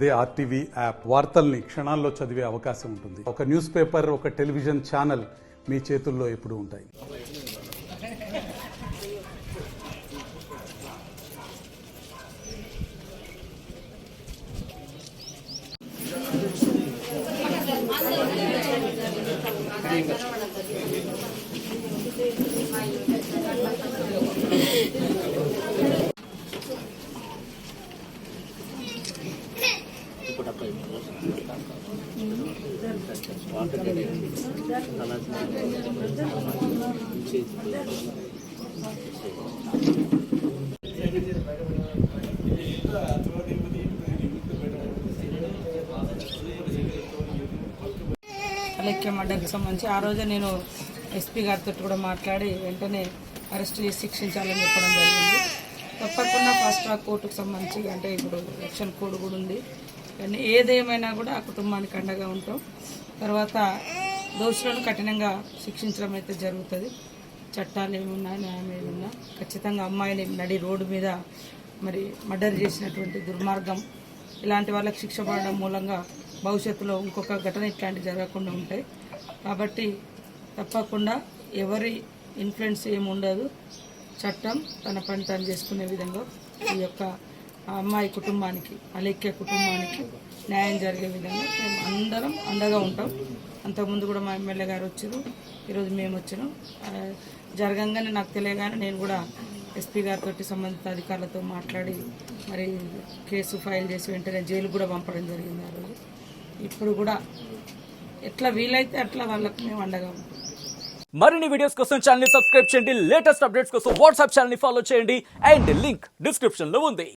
ఇదే RTV app వార్తల్ని క్షణాల్లో చదివే అవకాశం ఉంటుంది. ఒక న్యూస్ పేపర్, ఒక టెలివిజన్ ఛానల్ మీ చేతుల్లో ఎప్పుడూ ఉంటాయి. అలెక్య మర్డర్కి సంబంధించి ఆ రోజు నేను ఎస్పీ గారితో కూడా మాట్లాడి వెంటనే అరెస్ట్ చేసి శిక్షించాలని చెప్పడం జరిగింది. తప్పకుండా ఫాస్ట్ ట్రాక్ కోర్టుకు సంబంధించి అంటే ఇప్పుడు ఎలక్షన్ కోడ్ కూడా ఉంది, కానీ ఏదేమైనా కూడా ఆ కుటుంబానికి అండగా ఉంటాం. తర్వాత దోషులను కఠినంగా శిక్షించడం అయితే జరుగుతుంది. చట్టాలు ఏమున్నా, న్యాయం ఏమున్నా ఖచ్చితంగా అమ్మాయిని నడి రోడ్డు మీద మరి మర్డర్ చేసినటువంటి దుర్మార్గం ఇలాంటి వాళ్ళకి శిక్ష పడడం మూలంగా భవిష్యత్తులో ఇంకొక ఘటన ఇట్లాంటివి జరగకుండా ఉంటాయి. కాబట్టి తప్పకుండా ఎవరి ఇన్ఫ్లుయెన్స్ ఏముండదు, చట్టం తన పని తను చేసుకునే విధంగా ఈ యొక్క అమ్మాయి కుటుంబానికి, అలెక్య కుటుంబానికి న్యాయం జరిగే విధంగా మేము అందరం అండగా ఉంటాం. అంతకుముందు కూడా మా ఎమ్మెల్యే గారు వచ్చారు, ఈరోజు మేము వచ్చినాం. జరగంగానే నాకు తెలియగానే నేను కూడా ఎస్పీ గారితో సంబంధిత అధికారులతో మాట్లాడి మరి కేసు ఫైల్ చేసి వెంటనే జైలు కూడా పంపడం జరిగింది ఆ రోజు. ఇప్పుడు కూడా ఎట్లా వీలైతే అట్లా వాళ్ళకి మేము అండగా ఉంటాం. మరిన్ని వీడియోస్ కోసం ఛానల్ ని సబ్స్క్రైబ్ చేయండి, లేటెస్ట్ అప్డేట్స్ కోసం వాట్సాప్ ఛానల్ ని ఫాలో చేయండి అండ్ లింక్ డిస్క్రిప్షన్ లో ఉంది.